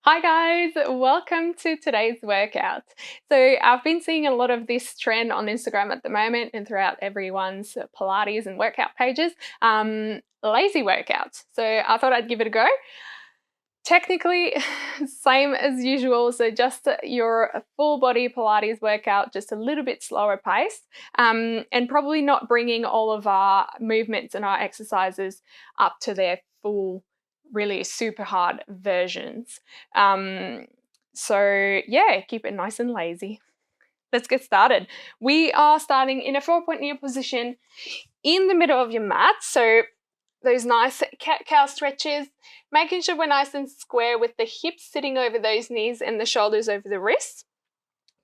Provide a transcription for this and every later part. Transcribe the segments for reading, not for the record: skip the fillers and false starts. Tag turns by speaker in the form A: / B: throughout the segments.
A: Hi guys, welcome to today's workout. So I've been seeing a lot of this trend on Instagram at the moment and throughout everyone's Pilates and workout pages, lazy workouts. So I thought I'd give it a go. Technically, same as usual, so just your full body Pilates workout, just a little bit slower pace, and probably not bringing all of our movements and our exercises up to their full, really super hard versions. So yeah, keep it nice and lazy. Let's get started. We are starting in a 4-point knee position in the middle of your mat. So those nice cat-cow stretches, making sure we're nice and square with the hips sitting over those knees and the shoulders over the wrists.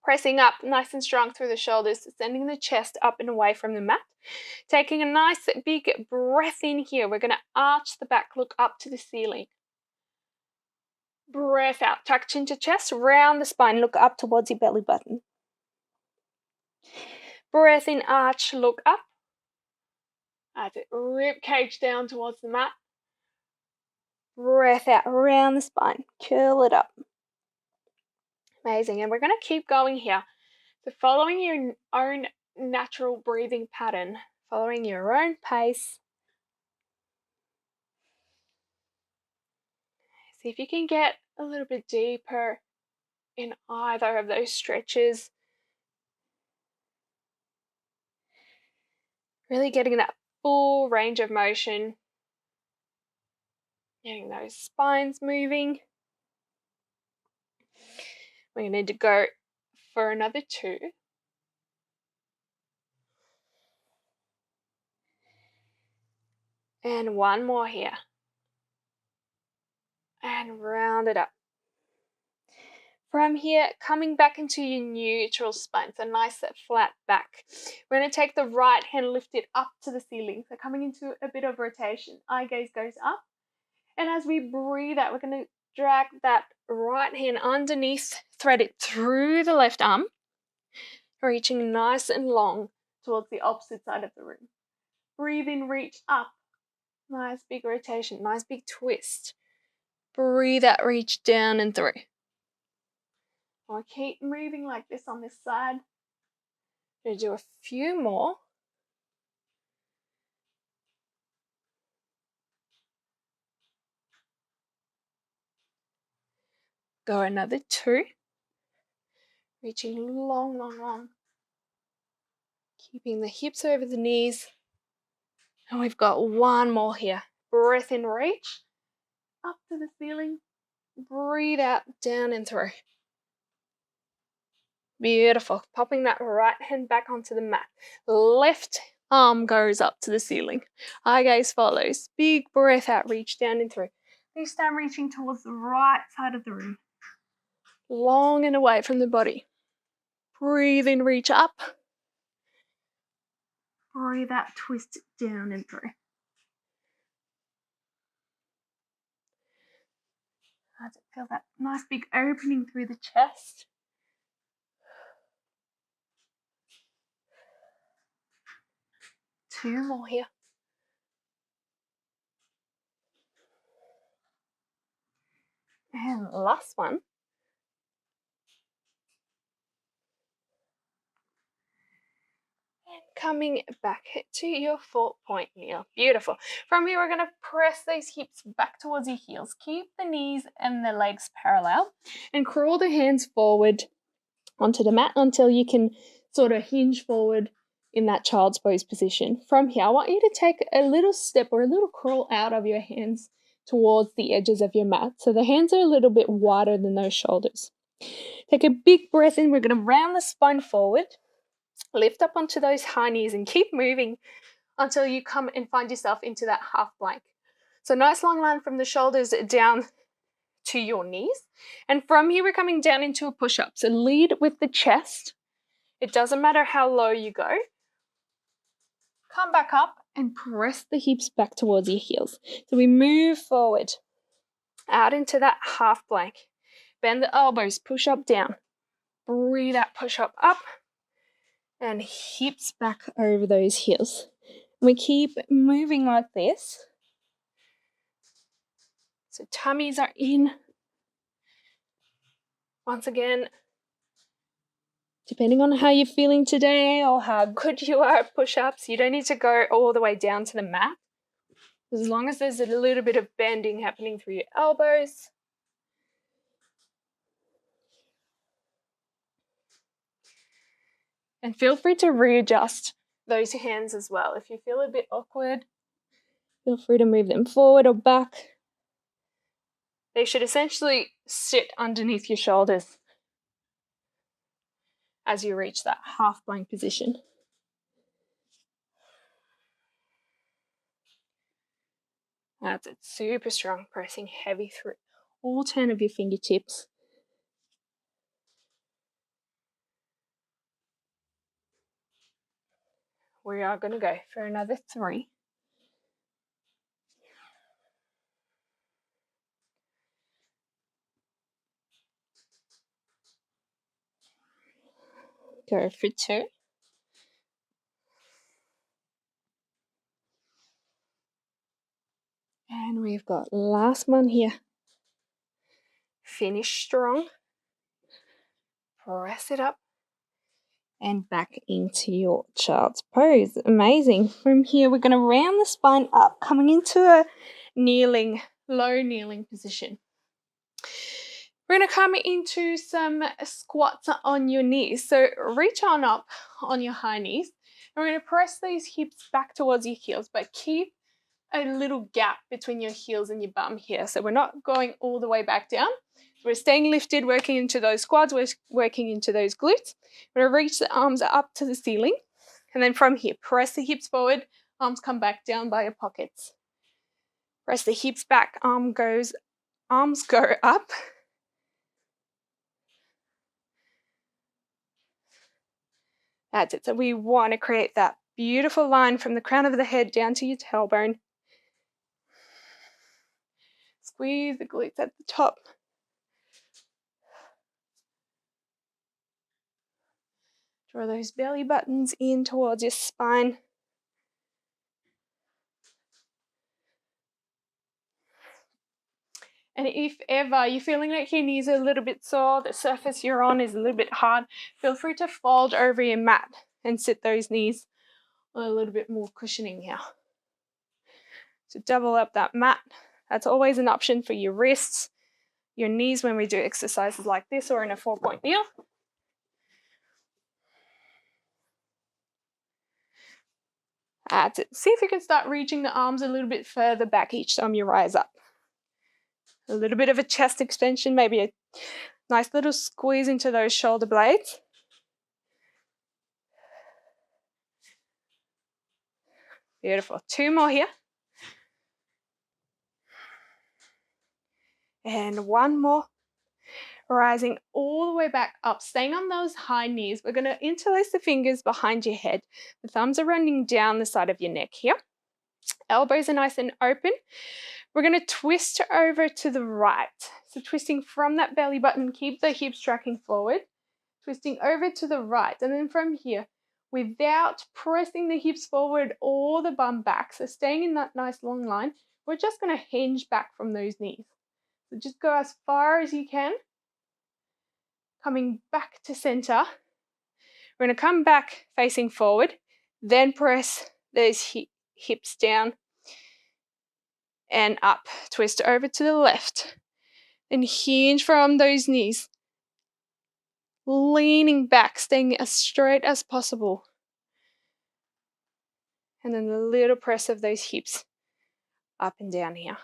A: Pressing up nice and strong through the shoulders, sending the chest up and away from the mat. Taking a nice big breath in here. We're going to arch the back, look up to the ceiling. Breath out, tuck chin to chest, round the spine, look up towards your belly button. Breath in, arch, look up. As it rib cage down towards the mat. Breath out, round the spine, curl it up. Amazing, and we're going to keep going here. So following your own natural breathing pattern, following your own pace. See if you can get a little bit deeper in either of those stretches. Really getting that full range of motion. Getting those spines moving. We're going to need to go for another 2. And 1 more here. And round it up. From here, coming back into your neutral spine, so nice flat back. We're going to take the right hand, lift it up to the ceiling. So coming into a bit of rotation, eye gaze goes up. And as we breathe out, we're going to drag that right hand underneath, thread it through the left arm, reaching nice and long towards the opposite side of the room. Breathe in, reach up. Nice big rotation, nice big twist. Breathe out, reach down and through. I'll keep moving like this on this side. I'm going to do a few more. Go another 2. Reaching long, long, long. Keeping the hips over the knees. And we've got 1 more here. Breath in, reach. Up to the ceiling. Breathe out, down and through. Beautiful. Popping that right hand back onto the mat. Left arm goes up to the ceiling. Eye gaze follows. Big breath out, reach down and through. This time reaching towards the right side of the room. Long and away from the body. Breathe in, reach up. Breathe out, twist down and through. Feel that nice big opening through the chest. Two more here. And last one. And coming back to your 4-point kneel. Beautiful. From here, we're going to press those hips back towards your heels. Keep the knees and the legs parallel and crawl the hands forward onto the mat until you can sort of hinge forward in that child's pose position. From here, I want you to take a little step or a little crawl out of your hands towards the edges of your mat. So the hands are a little bit wider than those shoulders. Take a big breath in. We're going to round the spine forward. Lift up onto those high knees and keep moving until you come and find yourself into that half plank. So nice long line from the shoulders down to your knees. And from here, we're coming down into a push-up. So lead with the chest. It doesn't matter how low you go. Come back up and press the hips back towards your heels. So we move forward out into that half plank. Bend the elbows, push up, down. Breathe out, push up, up. And hips back over those heels. We keep moving like this. So tummies are in. Once again, depending on how you're feeling today or how good you are at push-ups, you don't need to go all the way down to the mat. As long as there's a little bit of bending happening through your elbows. And feel free to readjust those hands as well. If you feel a bit awkward, feel free to move them forward or back. They should essentially sit underneath your shoulders as you reach that half plank position. That's it, super strong, pressing heavy through all 10 of your fingertips. We are going to go for another 3. Go for 2. And we've got last one here. Finish strong. Press it up. And back into your child's pose. Amazing. From here, we're going to round the spine up, coming into a kneeling, low kneeling position. We're going to come into some squats on your knees. So reach on up on your high knees. And we're going to press those hips back towards your heels, but keep a little gap between your heels and your bum here. So we're not going all the way back down. We're staying lifted, working into those quads, we're working into those glutes. We're going to reach the arms up to the ceiling. And then from here, press the hips forward, arms come back down by your pockets. Press the hips back, arms go up. That's it. So we want to create that beautiful line from the crown of the head down to your tailbone. Squeeze the glutes at the top. Draw those belly buttons in towards your spine. And if ever you're feeling like your knees are a little bit sore, the surface you're on is a little bit hard, feel free to fold over your mat and sit those knees on a little bit more cushioning here. So double up that mat. That's always an option for your wrists, your knees when we do exercises like this or in a 4-point kneel. That's it. See if you can start reaching the arms a little bit further back each time you rise up. A little bit of a chest extension, maybe a nice little squeeze into those shoulder blades. Beautiful. 2 more here. And 1 more. Rising all the way back up, staying on those high knees. We're going to interlace the fingers behind your head. The thumbs are running down the side of your neck here. Elbows are nice and open. We're going to twist over to the right. So twisting from that belly button, keep the hips tracking forward. Twisting over to the right. And then from here, without pressing the hips forward or the bum back, so staying in that nice long line, we're just going to hinge back from those knees. So just go as far as you can. Coming back to center. We're going to come back facing forward, then press those hips down and up. Twist over to the left. Then hinge from those knees. Leaning back, staying as straight as possible. And then a little press of those hips up and down here.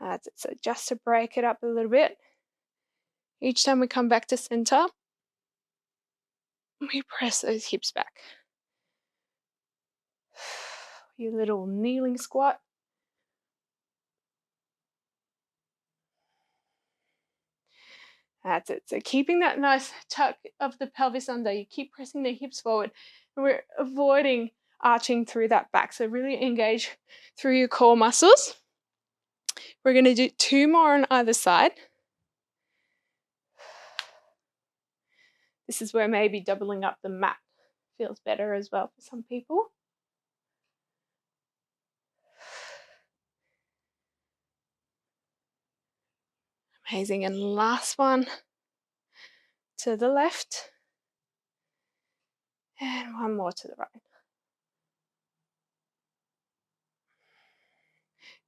A: That's it. So just to break it up a little bit, each time we come back to center, we press those hips back. Your little kneeling squat. That's it. So keeping that nice tuck of the pelvis under, you keep pressing the hips forward. And we're avoiding arching through that back. So really engage through your core muscles. We're going to do 2 more on either side. This is where maybe doubling up the mat feels better as well for some people. Amazing. And last one to the left. And one more to the right.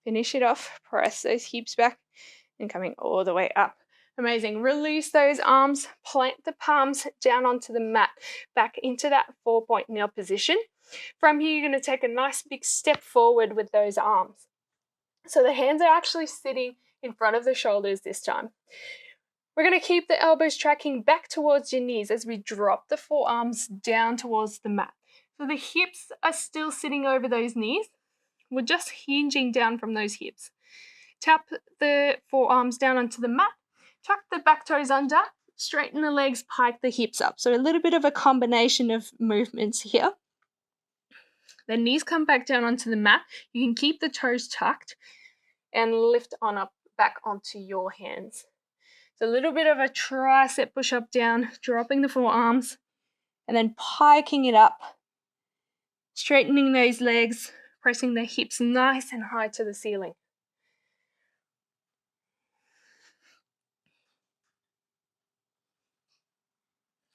A: Finish it off. Press those hips back and coming all the way up. Amazing. Release those arms. Plant the palms down onto the mat. Back into that 4-point kneel position. From here, you're going to take a nice big step forward with those arms. So the hands are actually sitting in front of the shoulders this time. We're going to keep the elbows tracking back towards your knees as we drop the forearms down towards the mat. So the hips are still sitting over those knees. We're just hinging down from those hips. Tap the forearms down onto the mat. Tuck the back toes under. Straighten the legs, pike the hips up. So a little bit of a combination of movements here. The knees come back down onto the mat. You can keep the toes tucked and lift on up back onto your hands. So a little bit of a tricep push up down, dropping the forearms, and then piking it up, straightening those legs, pressing the hips nice and high to the ceiling.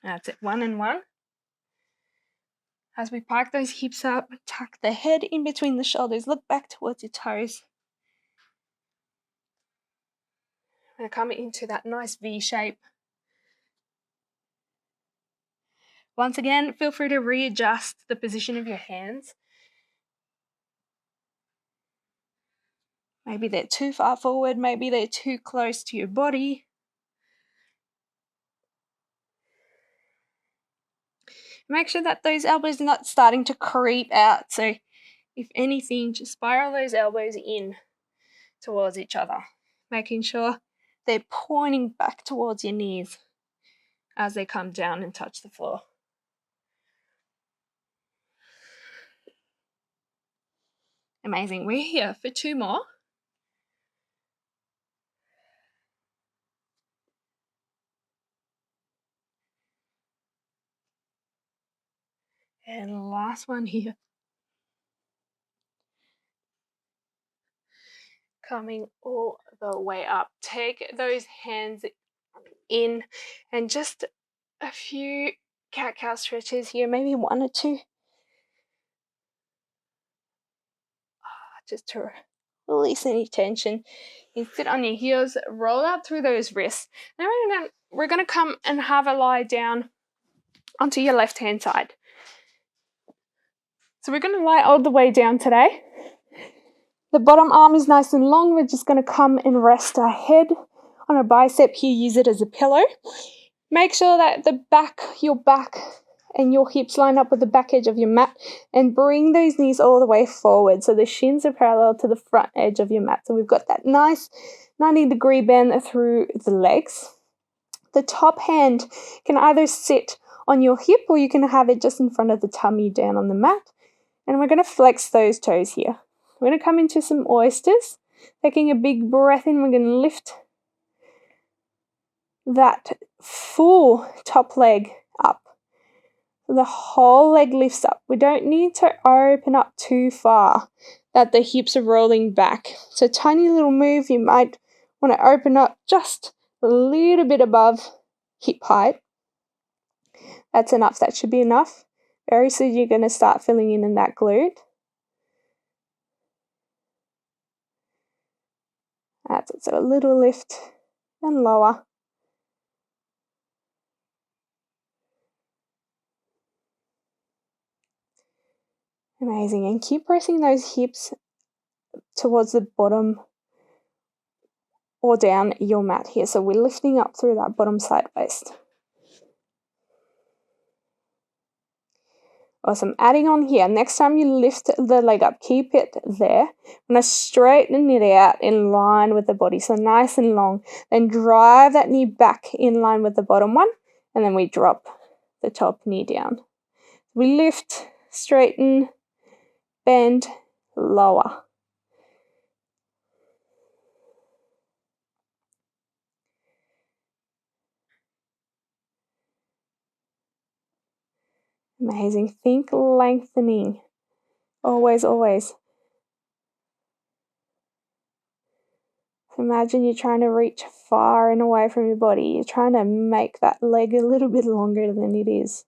A: That's it, 1 and 1. As we pike those hips up, tuck the head in between the shoulders, look back towards your toes. And come into that nice V shape. Once again, feel free to readjust the position of your hands. Maybe they're too far forward, maybe they're too close to your body. Make sure that those elbows are not starting to creep out. So if anything, just spiral those elbows in towards each other, making sure they're pointing back towards your knees as they come down and touch the floor. Amazing. We're here for 2 more. And last one here. Coming all the way up. Take those hands in and just a few cat-cow stretches here, maybe 1 or 2. Just to release any tension. You sit on your heels, roll out through those wrists. Now we're going to come and have a lie down onto your left-hand side. So we're going to lie all the way down today. The bottom arm is nice and long. We're just going to come and rest our head on a bicep here. Use it as a pillow. Make sure that your back and your hips line up with the back edge of your mat, and bring those knees all the way forward so the shins are parallel to the front edge of your mat. So we've got that nice 90-degree bend through the legs. The top hand can either sit on your hip or you can have it just in front of the tummy down on the mat. And we're going to flex those toes here. We're going to come into some oysters. Taking a big breath in, we're going to lift that full top leg up. The whole leg lifts up. We don't need to open up too far that the hips are rolling back. So tiny little move, you might want to open up just a little bit above hip height. That's enough. That should be enough. Very soon you're going to start filling in that glute. That's it. So a little lift and lower. Amazing. And keep pressing those hips towards the bottom or down your mat here. So we're lifting up through that bottom side waist. Awesome. Adding on here, next time you lift the leg up, keep it there. I'm going to straighten it out in line with the body, so nice and long. Then drive that knee back in line with the bottom one, and then we drop the top knee down. We lift, straighten, bend, lower. Amazing. Think lengthening. Always, always. Imagine you're trying to reach far and away from your body. You're trying to make that leg a little bit longer than it is.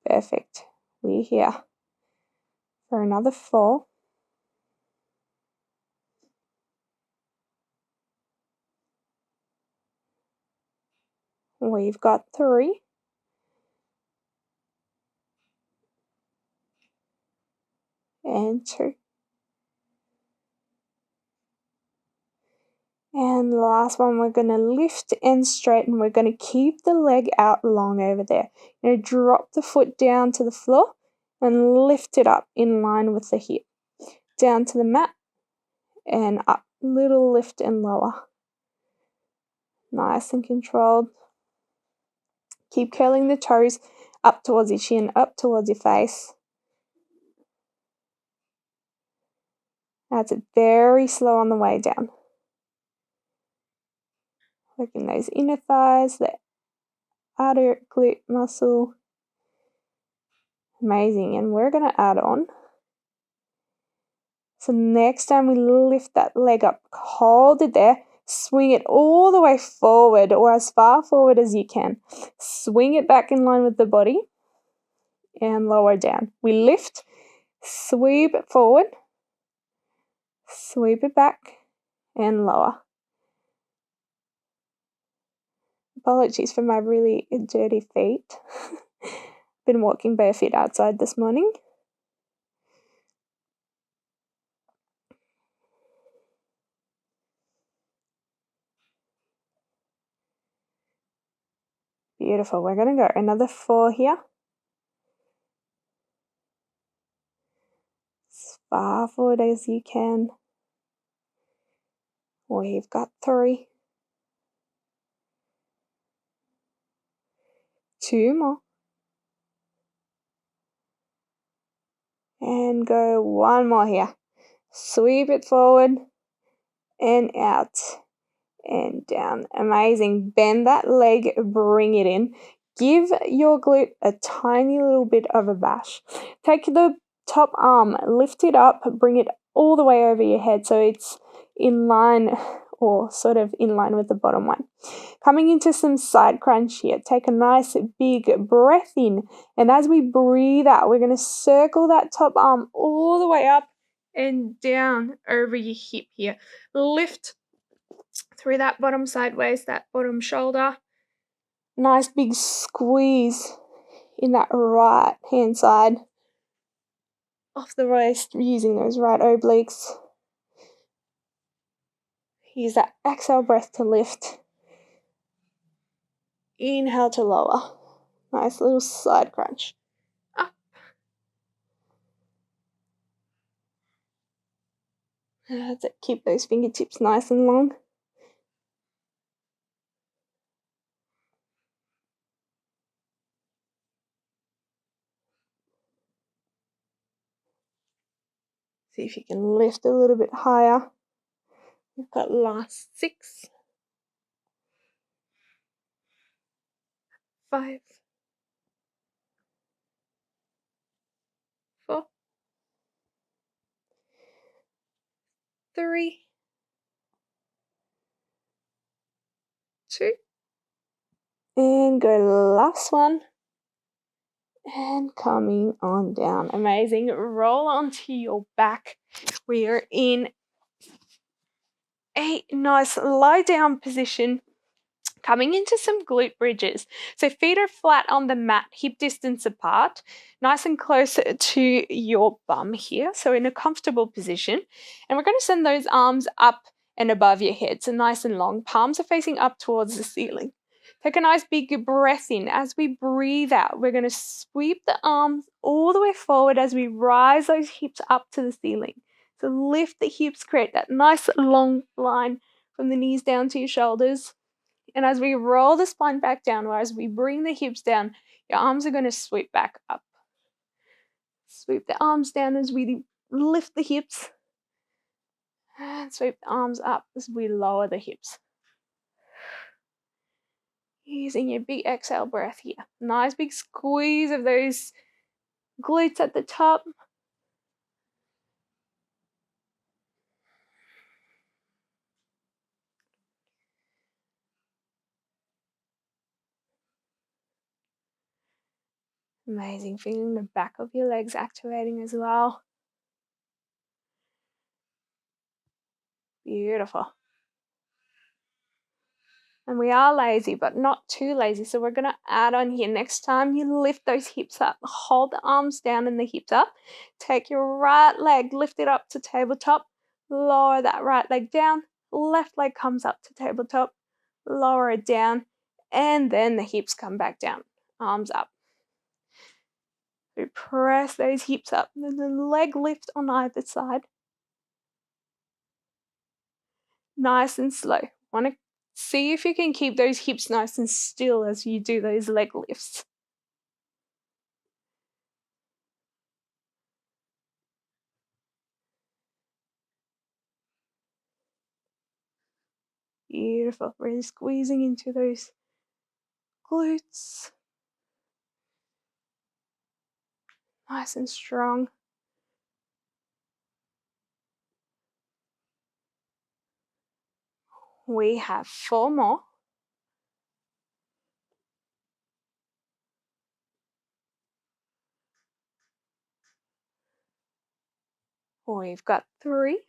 A: Perfect. We're here for another 4. We've got 3. And 2. And the last one, we're going to lift and straighten. We're going to keep the leg out long over there. You're going to drop the foot down to the floor and lift it up in line with the hip. Down to the mat and up. Little lift and lower. Nice and controlled. Keep curling the toes up towards your chin, up towards your face. That's it. Very slow on the way down. Working those inner thighs, the outer glute muscle. Amazing. And we're going to add on. So next time we lift that leg up, hold it there, swing it all the way forward or as far forward as you can. Swing it back in line with the body and lower down. We lift, sweep it forward, sweep it back and lower. Apologies for my really dirty feet. Been walking barefoot outside this morning. Beautiful. We're going to go another 4 here. As far forward as you can. We've got 3. 2 more. And go 1 more here. Sweep it forward and out and down. Amazing. Bend that leg, bring it in. Give your glute a tiny little bit of a bash. Take the top arm, lift it up, bring it all the way over your head so it's in line or sort of in line with the bottom one. Coming into some side crunch here. Take a nice big breath in, and as we breathe out, we're going to circle that top arm all the way up and down over your hip here. Lift through that bottom sideways, that bottom shoulder. Nice big squeeze in that right hand side off the waist, using those right obliques. Use that exhale breath to lift. Inhale to lower. Nice little side crunch. Up. That's it. Keep those fingertips nice and long. See if you can lift a little bit higher. We've got last 6. 5. 4. 3. 2. And go last one. And coming on down. Amazing. Roll onto your back. We are in a nice lie down position. Coming into some glute bridges. So feet are flat on the mat, hip distance apart, nice and close to your bum here. So in a comfortable position. And we're going to send those arms up and above your head. So nice and long. Palms are facing up towards the ceiling. Take a nice big breath in. As we breathe out, we're going to sweep the arms all the way forward as we rise those hips up to the ceiling. So lift the hips, create that nice long line from the knees down to your shoulders. And as we roll the spine back down, or as we bring the hips down, your arms are going to sweep back up. Sweep the arms down as we lift the hips. And sweep the arms up as we lower the hips. Using your big exhale breath here. Nice big squeeze of those glutes at the top. Amazing. Feeling the back of your legs activating as well. Beautiful. And we are lazy, but not too lazy. So we're going to add on here. Next time you lift those hips up, hold the arms down and the hips up. Take your right leg, lift it up to tabletop. Lower that right leg down. Left leg comes up to tabletop. Lower it down. And then the hips come back down. Arms up. So press those hips up. And then the leg lift on either side. Nice and slow. Want to see if you can keep those hips nice and still as you do those leg lifts. Beautiful. Really squeezing into those glutes. Nice and strong. We have 4 more. We've got 3.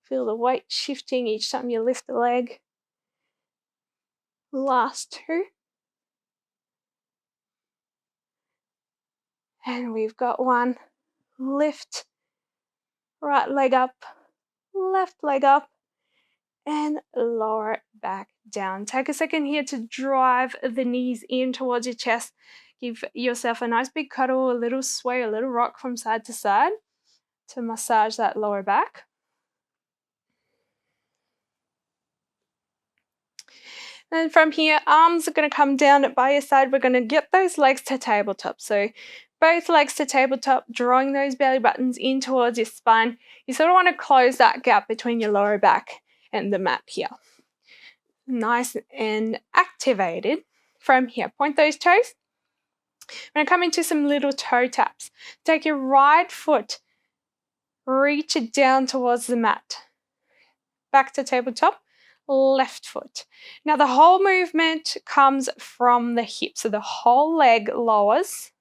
A: Feel the weight shifting each time you lift the leg. Last 2. And we've got 1. Lift. Right leg up. Left leg up. And lower it back down. Take a second here to drive the knees in towards your chest. Give yourself a nice big cuddle, a little sway, a little rock from side to side to massage that lower back. And from here, arms are going to come down by your side. We're going to get those legs to tabletop. So both legs to tabletop, drawing those belly buttons in towards your spine. You sort of want to close that gap between your lower back and the mat here. Nice and activated. From here, point those toes. We're going to come into some little toe taps. Take your right foot, reach it down towards the mat. Back to tabletop, left foot. Now the whole movement comes from the hip, so the whole leg lowers.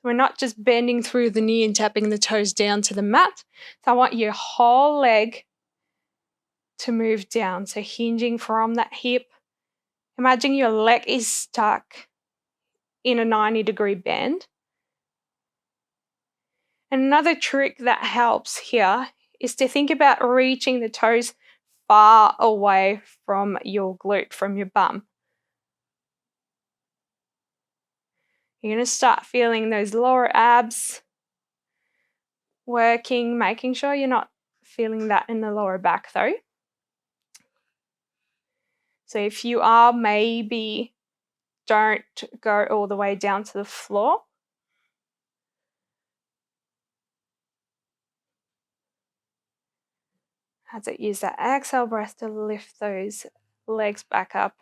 A: We're not just bending through the knee and tapping the toes down to the mat. So I want your whole leg to move down. So hinging from that hip. Imagine your leg is stuck in a 90-degree bend. And another trick that helps here is to think about reaching the toes far away from your glute, from your bum. You're going to start feeling those lower abs working, making sure you're not feeling that in the lower back though. So if you are, maybe don't go all the way down to the floor. As it use that exhale breath to lift those legs back up.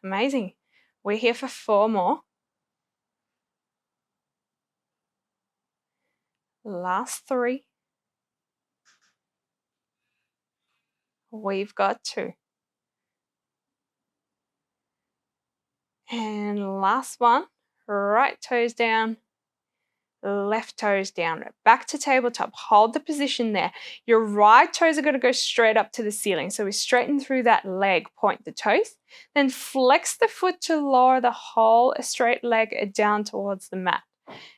A: Amazing. We're here for 4 more. Last 3. We've got 2. And last one, right toes down, left toes down, back to tabletop. Hold the position there. Your right toes are going to go straight up to the ceiling. So we straighten through that leg, point the toes, then flex the foot to lower the whole straight leg down towards the mat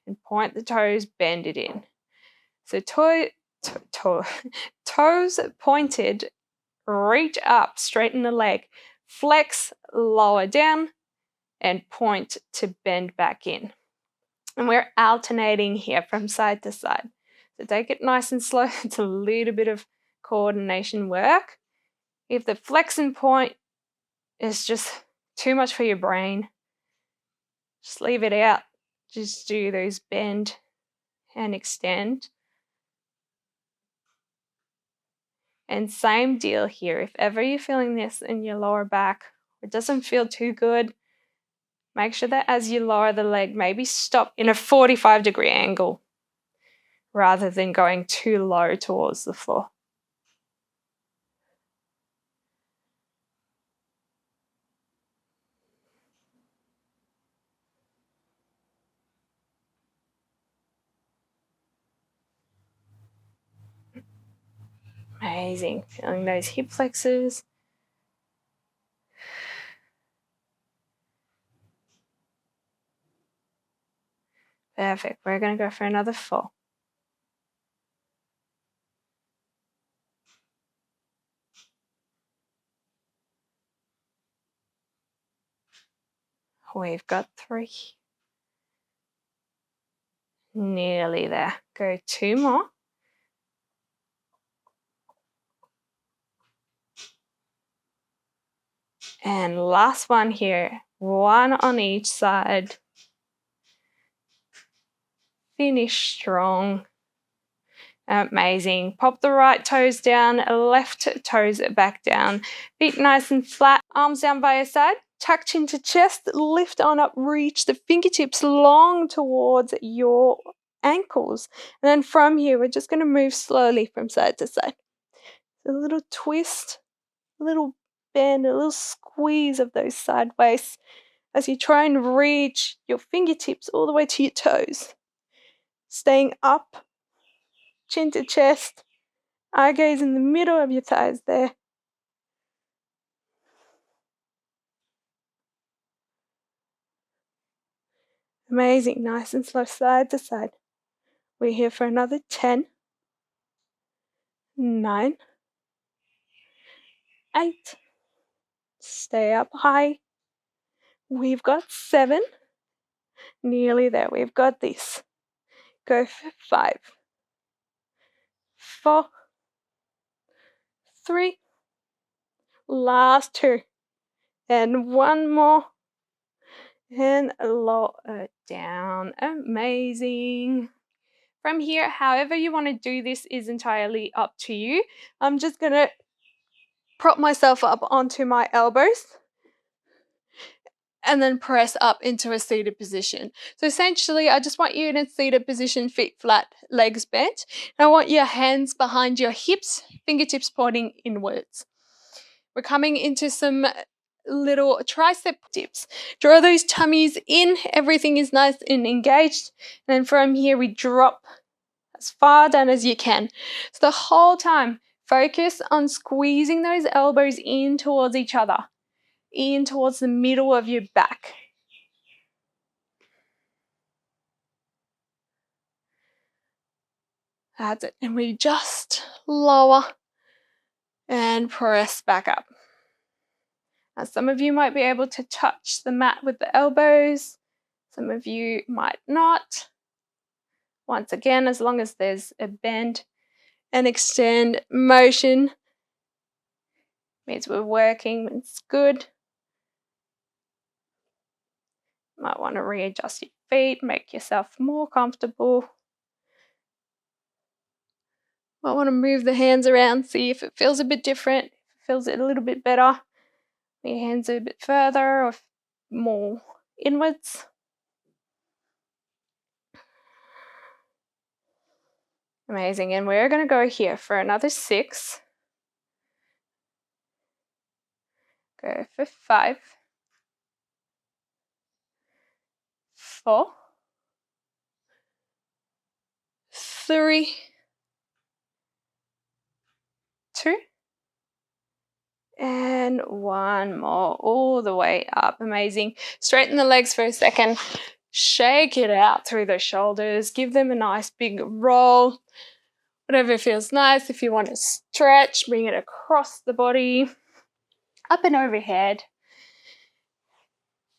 A: and point the toes, bend it in. So toes pointed, reach up, straighten the leg, flex, lower down, and point to bend back in. And we're alternating here from side to side. So take it nice and slow. It's a little bit of coordination work. If the flex and point is just too much for your brain. Just leave it out. Just do those bend and extend. And same deal here. If ever you're feeling this in your lower back, it doesn't feel too good, make sure that as you lower the leg, maybe stop in a 45-degree angle rather than going too low towards the floor. Amazing. Feeling those hip flexors. Perfect. We're going to go for another 4. We've got 3. Nearly there. Go 2 more. And last one here. 1 on each side. Finish strong. Amazing. Pop the right toes down, left toes back down. Feet nice and flat. Arms down by your side. Tuck chin to chest. Lift on up. Reach the fingertips long towards your ankles. And then from here, we're just going to move slowly from side to side. A little twist, a little bend, a little squeeze of those side waists as you try and reach your fingertips all the way to your toes. Staying up, chin to chest, eye gaze in the middle of your thighs there. Amazing, nice and slow side to side. We're here for another 10, 9, 8. Stay up high. We've got 7. Nearly there. We've got this. Go for 5, 4, 3. Last 2. And 1 more. And lower down. Amazing. From here, however you want to do this is entirely up to you. I'm just going to prop myself up onto my elbows and then press up into a seated position. So essentially, I just want you in a seated position, feet flat, legs bent. And I want your hands behind your hips, fingertips pointing inwards. We're coming into some little tricep dips. Draw those tummies in. Everything is nice and engaged. And then from here, we drop as far down as you can. So the whole time, focus on squeezing those elbows in towards each other, in towards the middle of your back. That's it. And we just lower and press back up. Now, some of you might be able to touch the mat with the elbows. Some of you might not. Once again, as long as there's a bend and extend motion, means we're working, it's good. Might want to readjust your feet, make yourself more comfortable. Might want to move the hands around, see if it feels a bit different, if it feels a little bit better. Your hands are a bit further or more inwards. Amazing. And we're going to go here for another 6. Go for 5, 4, 3, 2, and 1 more, all the way up. Amazing. Straighten the legs for a second. Shake it out through the shoulders. Give them a nice big roll. Whatever feels nice. If you want to stretch, bring it across the body, up and overhead.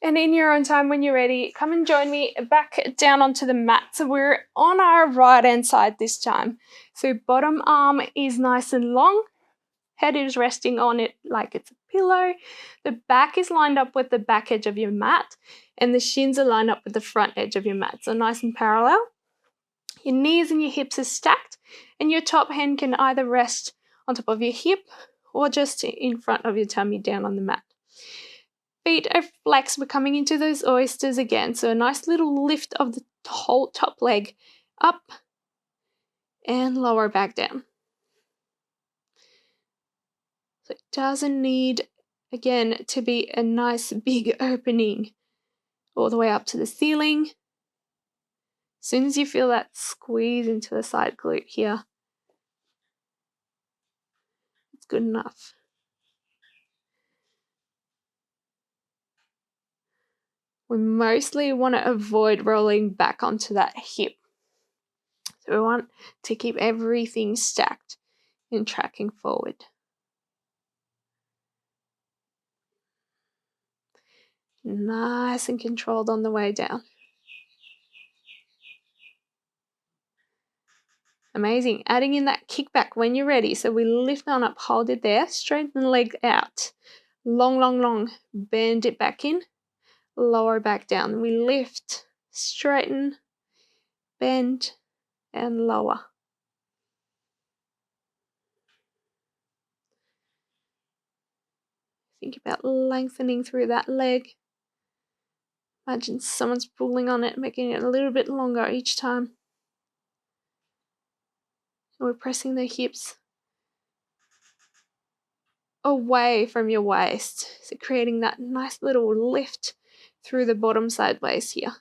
A: And in your own time, when you're ready, come and join me back down onto the mat. So we're on our right hand side this time. So bottom arm is nice and long. head is resting on it like it's a pillow. The back is lined up with the back edge of your mat, and the shins are lined up with the front edge of your mat. So nice and parallel. Your knees and your hips are stacked, and your top hand can either rest on top of your hip or just in front of your tummy down on the mat. Feet are flexed. We're coming into those oysters again. So a nice little lift of the whole top leg up and lower back down. So it doesn't need, again, to be a nice big opening all the way up to the ceiling. As soon as you feel that squeeze into the side glute here, it's good enough. We mostly want to avoid rolling back onto that hip. So we want to keep everything stacked and tracking forward. Nice and controlled on the way down. Amazing. Adding in that kickback when you're ready. So we lift on up, hold it there, straighten the leg out. Long, long, long. Bend it back in, lower back down. We lift, straighten, bend, and lower. Think about lengthening through that leg. Imagine someone's pulling on it, making it a little bit longer each time. And we're pressing the hips away from your waist. So creating that nice little lift through the bottom sideways here.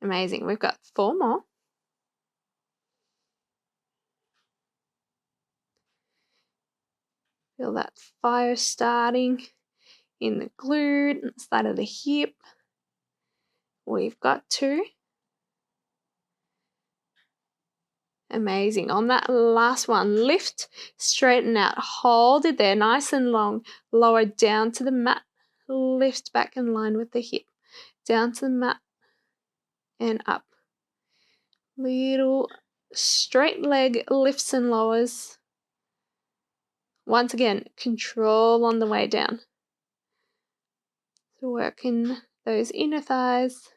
A: Amazing. We've got 4 more. Feel that fire starting in the glute, and the side of the hip. We've got 2. Amazing. On that last one, lift, straighten out, hold it there nice and long, lower down to the mat, lift back in line with the hip, down to the mat and up. Little straight leg lifts and lowers. Once again, control on the way down. So working those inner thighs.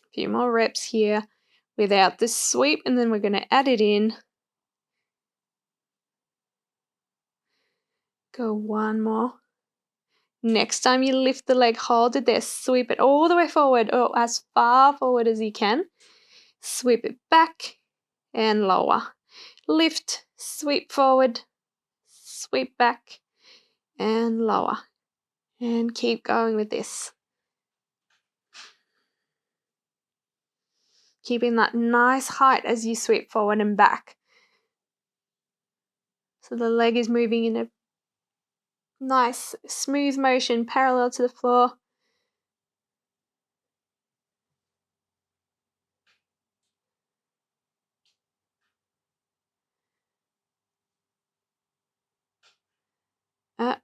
A: A few more reps here without the sweep, and then we're going to add it in. Go 1 more. Next time you lift the leg, hold it there, sweep it all the way forward or as far forward as you can. Sweep it back and lower. Lift, sweep forward, sweep back and lower. And keep going with this. Keeping that nice height as you sweep forward and back. So the leg is moving in a nice smooth motion parallel to the floor.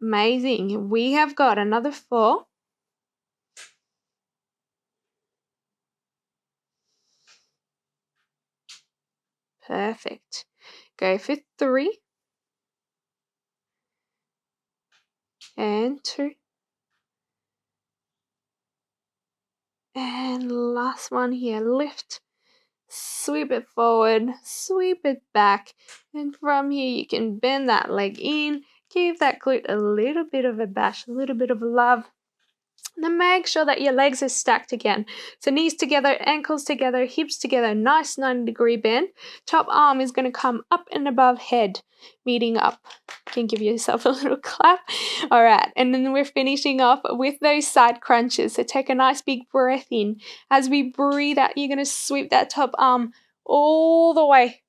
A: Amazing. We have got another 4. Perfect. Go for 3. And 2. And last one here. Lift. Sweep it forward. Sweep it back. And from here you can bend that leg in. Give that glute a little bit of a bash, a little bit of love. Then make sure that your legs are stacked again. So knees together, ankles together, hips together, nice 90-degree bend. Top arm is going to come up and above head, meeting up. You can give yourself a little clap. All right, and then we're finishing off with those side crunches. So take a nice big breath in. As we breathe out, you're going to sweep that top arm all the way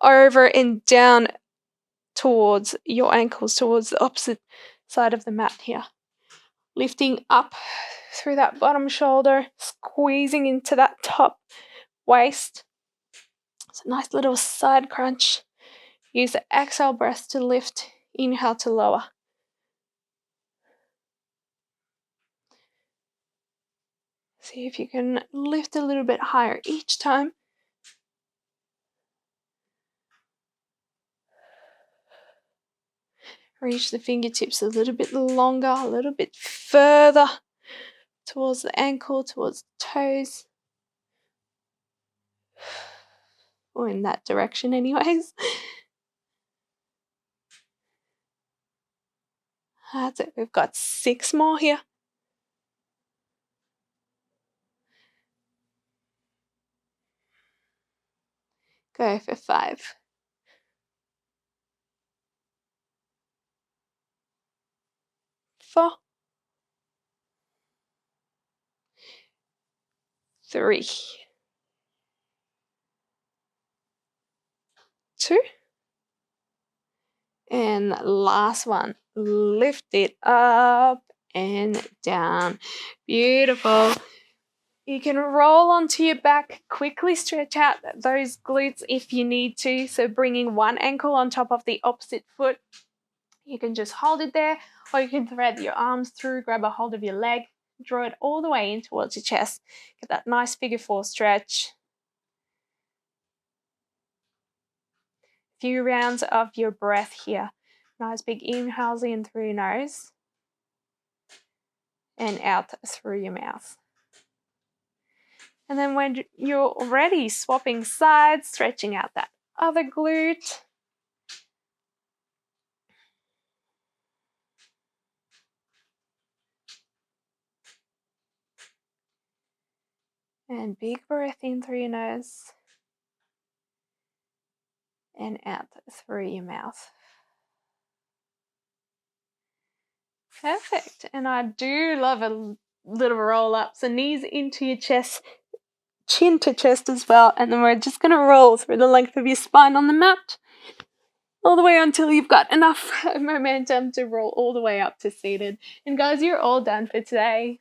A: over and down towards your ankles, towards the opposite side of the mat here. Lifting up through that bottom shoulder, squeezing into that top waist. So nice little side crunch. Use the exhale breath to lift, inhale to lower. See if you can lift a little bit higher each time. Reach the fingertips a little bit longer, a little bit further towards the ankle, towards the toes. Or in that direction anyways. That's it. We've got 6 more here. Go for 5. 4. 3. 2. And last one. Lift it up and down. Beautiful. You can roll onto your back, quickly stretch out those glutes if you need to. So bringing one ankle on top of the opposite foot. You can just hold it there, or you can thread your arms through, grab a hold of your leg, draw it all the way in towards your chest. Get that nice figure 4 stretch. Few rounds of your breath here. Nice big inhales in through your nose and out through your mouth. And then when you're ready, swapping sides, stretching out that other glute. And big breath in through your nose and out through your mouth. Perfect. And I do love a little roll up. So knees into your chest, chin to chest as well. And then we're just going to roll through the length of your spine on the mat, all the way until you've got enough momentum to roll all the way up to seated. And guys, you're all done for today.